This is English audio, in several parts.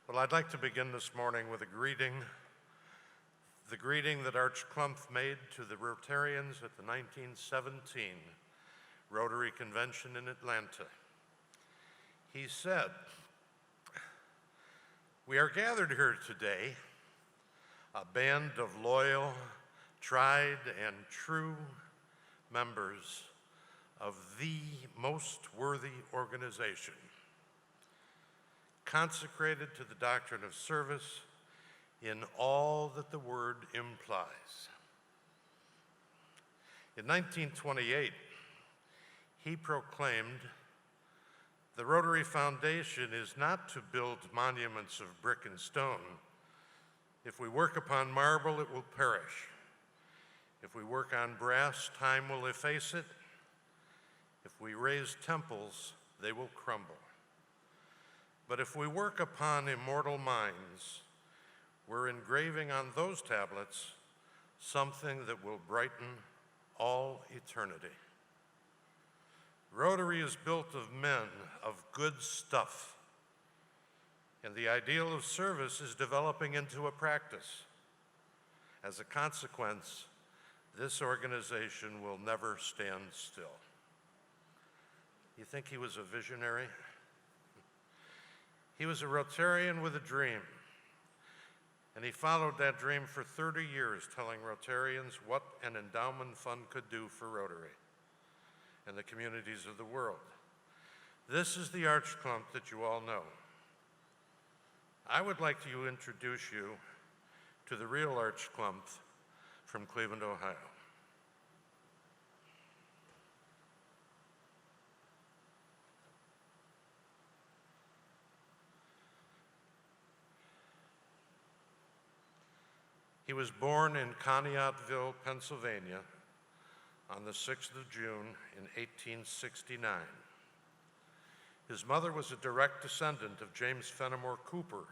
Well, I'd like to begin this morning with the greeting that Arch Klumpf made to the Rotarians at the 1917 Rotary Convention in Atlanta. He said, "We are gathered here today, a band of loyal, tried, and true members of the most worthy organization, consecrated to the doctrine of service in all that the word implies." In 1928, he proclaimed, "The Rotary Foundation is not to build monuments of brick and stone. If we work upon marble, it will perish. If we work on brass, time will efface it. If we raise temples, they will crumble. But if we work upon immortal minds, we're engraving on those tablets something that will brighten all eternity." Rotary is built of men of good stuff, and the ideal of service is developing into a practice. As a consequence, this organization will never stand still. You think he was a visionary? He was a Rotarian with a dream, and he followed that dream for 30 years, telling Rotarians what an endowment fund could do for Rotary and the communities of the world. This is the Arch Klumpf that you all know. I would like to introduce you to the real Arch Klumpf from Cleveland, Ohio. He was born in Conneautville, Pennsylvania on the 6th of June in 1869. His mother was a direct descendant of James Fenimore Cooper,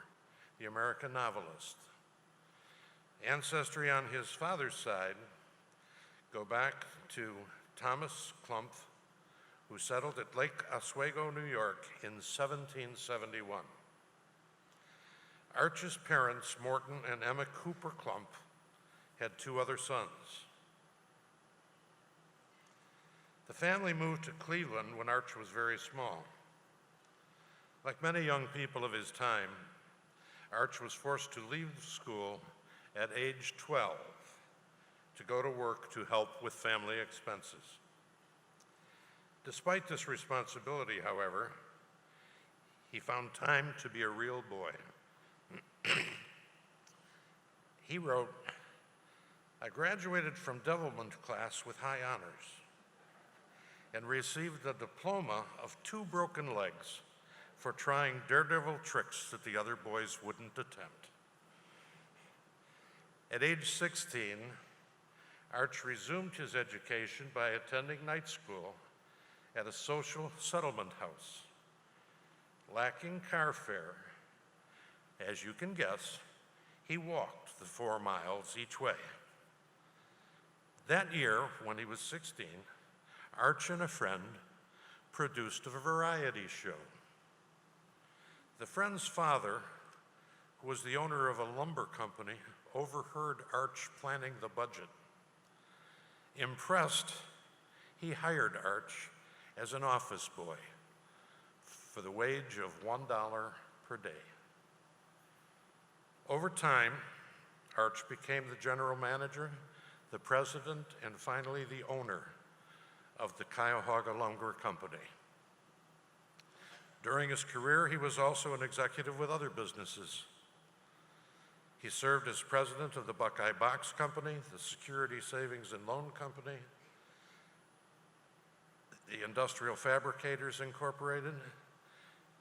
the American novelist. Ancestry on his father's side go back to Thomas Klumpf, who settled at Lake Oswego, New York in 1771. Arch's parents, Morton and Emma Cooper Klumpf, had 2 other sons. The family moved to Cleveland when Arch was very small. Like many young people of his time, Arch was forced to leave school at age 12 to go to work to help with family expenses. Despite this responsibility, however, he found time to be a real boy. He wrote, "I graduated from devilment class with high honors and received a diploma of 2 broken legs for trying daredevil tricks that the other boys wouldn't attempt." At age 16, Arch resumed his education by attending night school at a social settlement house. Lacking car fare, as you can guess, he walked the 4 miles each way. That year, when he was 16, Arch and a friend produced a variety show. The friend's father, who was the owner of a lumber company, overheard Arch planning the budget. Impressed, he hired Arch as an office boy for the wage of $1 per day. Over time, Arch became the general manager, the president, and finally the owner of the Cuyahoga Lumber Company. During his career, he was also an executive with other businesses. He served as president of the Buckeye Box Company, the Security Savings and Loan Company, the Industrial Fabricators Incorporated,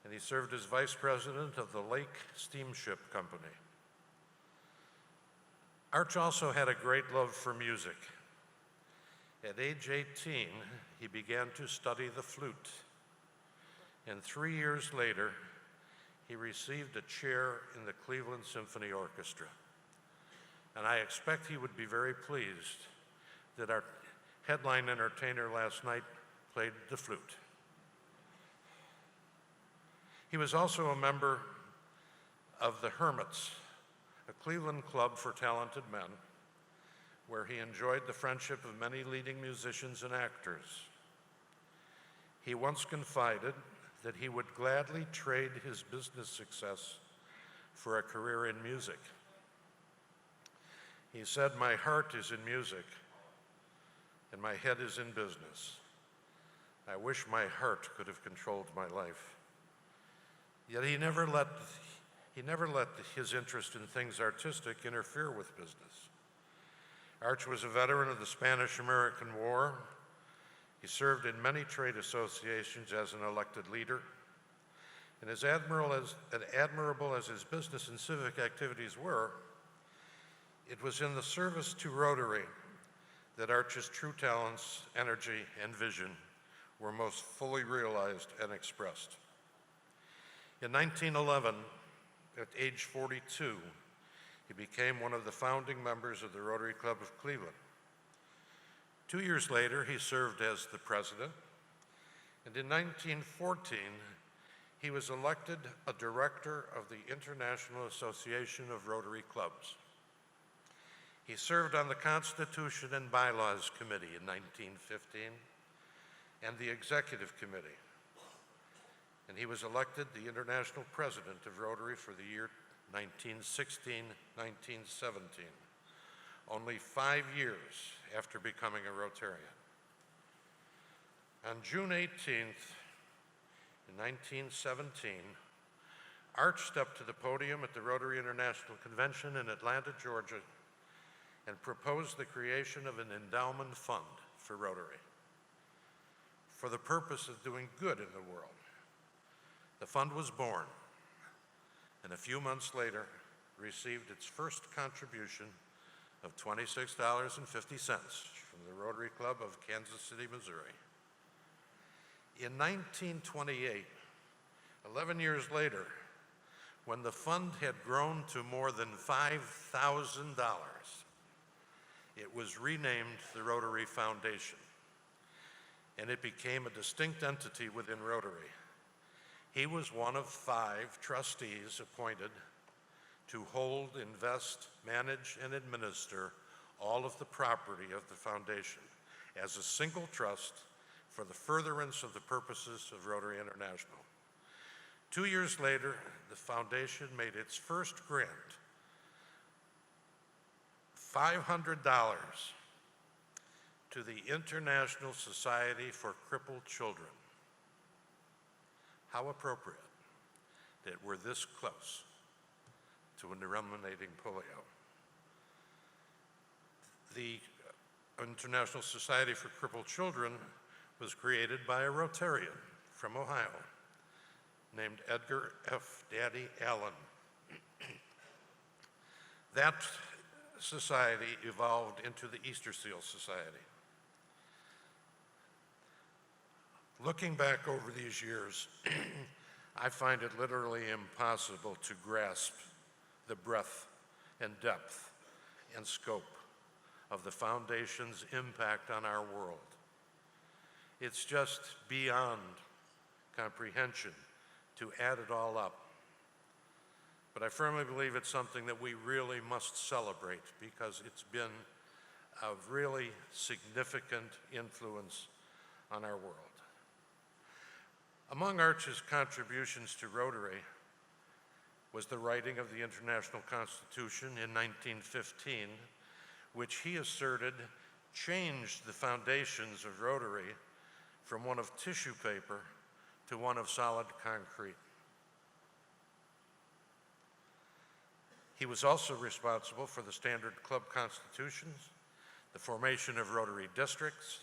and he served as vice president of the Lake Steamship Company. Arch also had a great love for music. At age 18, he began to study the flute, and 3 years later, he received a chair in the Cleveland Symphony Orchestra. And I expect he would be very pleased that our headline entertainer last night played the flute. He was also a member of the Hermits, a Cleveland club for talented men, where he enjoyed the friendship of many leading musicians and actors. He once confided that he would gladly trade his business success for a career in music. He said, "My heart is in music, and my head is in business. I wish my heart could have controlled my life." Yet he never let his interest in things artistic interfere with business. Arch was a veteran of the Spanish-American War. He served in many trade associations as an elected leader. And as admirable as his business and civic activities were, it was in the service to Rotary that Arch's true talents, energy, and vision were most fully realized and expressed. In 1911, at age 42, he became one of the founding members of the Rotary Club of Cleveland. 2 years later, he served as the president, and in 1914, he was elected a director of the International Association of Rotary Clubs. He served on the Constitution and Bylaws Committee in 1915 and the Executive Committee, and he was elected the International President of Rotary for the year 1916-1917, only 5 years after becoming a Rotarian. On June 18th, in 1917, Arch stepped to the podium at the Rotary International Convention in Atlanta, Georgia, and proposed the creation of an endowment fund for Rotary for the purpose of doing good in the world. The fund was born, and a few months later received its first contribution of $26.50 from the Rotary Club of Kansas City, Missouri. In 1928, 11 years later, when the fund had grown to more than $5,000, it was renamed the Rotary Foundation, and it became a distinct entity within Rotary. He was one of 5 trustees appointed to hold, invest, manage, and administer all of the property of the foundation as a single trust for the furtherance of the purposes of Rotary International. 2 years later, the foundation made its first grant, $500, to the International Society for Crippled Children. How appropriate that we're this close to eliminating polio. The International Society for Crippled Children was created by a Rotarian from Ohio named Edgar F. Daddy Allen. That society evolved into the Easter Seal Society. Looking back over these years, I find it literally impossible to grasp the breadth and depth and scope of the foundation's impact on our world. It's just beyond comprehension to add it all up. But I firmly believe it's something that we really must celebrate because it's been a really significant influence on our world. Among Arch's contributions to Rotary was the writing of the International Constitution in 1915, which he asserted changed the foundations of Rotary from one of tissue paper to one of solid concrete. He was also responsible for the standard club constitutions, the formation of Rotary districts,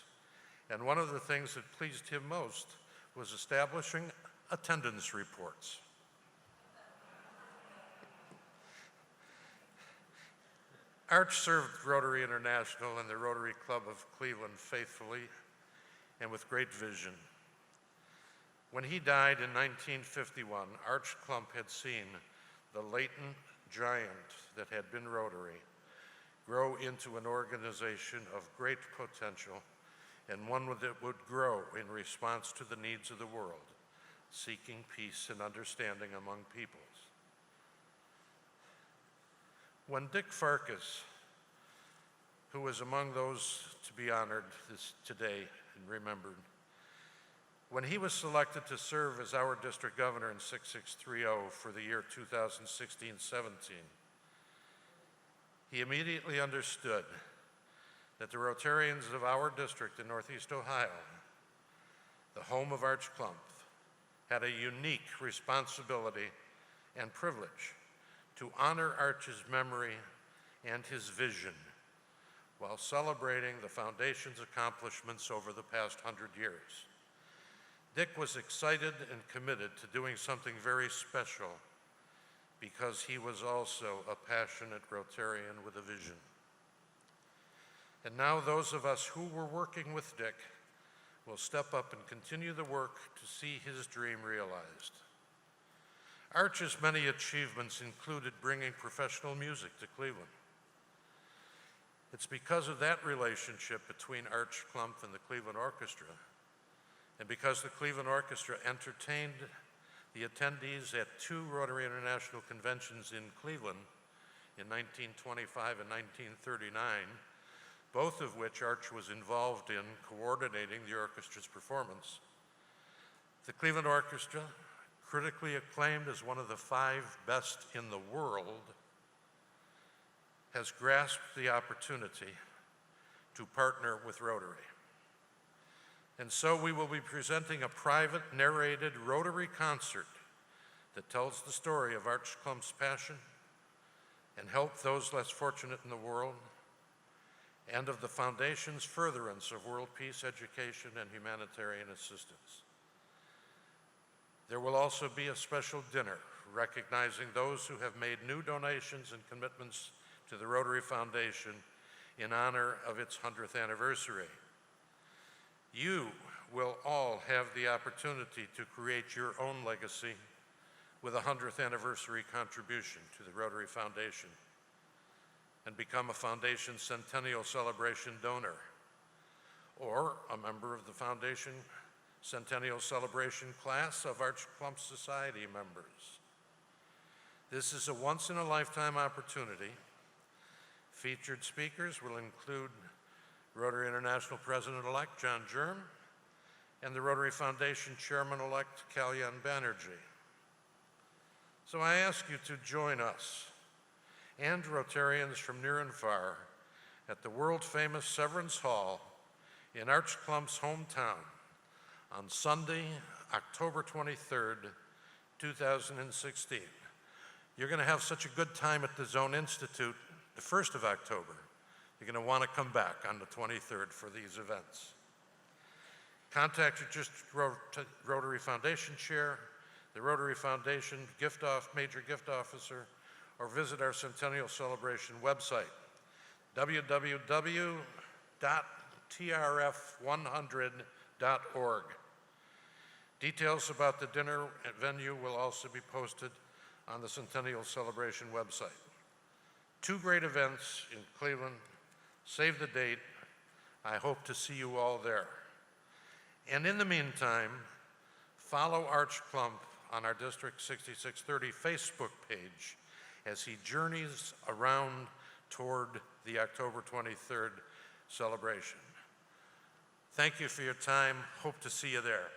and one of the things that pleased him most was establishing attendance reports. Arch served Rotary International and the Rotary Club of Cleveland faithfully and with great vision. When he died in 1951, Arch Klump had seen the latent giant that had been Rotary grow into an organization of great potential and one that would grow in response to the needs of the world, seeking peace and understanding among peoples. When Dick Farkas, who was among those to be honored today and remembered, when he was selected to serve as our district governor in 6630 for the year 2016-17, he immediately understood that the Rotarians of our district in Northeast Ohio, the home of Arch Klump, had a unique responsibility and privilege to honor Arch's memory and his vision while celebrating the Foundation's accomplishments over the past 100 years. Dick was excited and committed to doing something very special because he was also a passionate Rotarian with a vision. And now those of us who were working with Dick will step up and continue the work to see his dream realized. Arch's many achievements included bringing professional music to Cleveland. It's because of that relationship between Arch Klump and the Cleveland Orchestra, and because the Cleveland Orchestra entertained the attendees at 2 Rotary International conventions in Cleveland in 1925 and 1939, both of which Arch was involved in coordinating the orchestra's performance. The Cleveland Orchestra, critically acclaimed as one of the 5 best in the world, has grasped the opportunity to partner with Rotary. And so we will be presenting a private, narrated Rotary concert that tells the story of Arch Klump's passion and help those less fortunate in the world, and of the Foundation's furtherance of world peace, education, and humanitarian assistance. There will also be a special dinner recognizing those who have made new donations and commitments to the Rotary Foundation in honor of its 100th anniversary. You will all have the opportunity to create your own legacy with a 100th anniversary contribution to the Rotary Foundation and become a Foundation Centennial Celebration donor or a member of the Foundation Centennial Celebration class of Arch Klump Society members. This is a once-in-a-lifetime opportunity. Featured speakers will include Rotary International President-elect John Germ and the Rotary Foundation Chairman-elect Kalyan Banerjee. So I ask you to join us and Rotarians from near and far at the world-famous Severance Hall in Arch Klump's hometown on Sunday, October 23rd, 2016. You're going to have such a good time at the Zone Institute the 1st of October. You're going to want to come back on the 23rd for these events. Contact your district Rotary Foundation Chair, the Rotary Foundation Major Gift Officer, or visit our Centennial Celebration website, www.trf100.org. Details about the dinner venue will also be posted on the Centennial Celebration website. 2 great events in Cleveland. Save the date. I hope to see you all there. And in the meantime, follow Arch Klump on our District 6630 Facebook page as he journeys around toward the October 23rd celebration. Thank you for your time. Hope to see you there.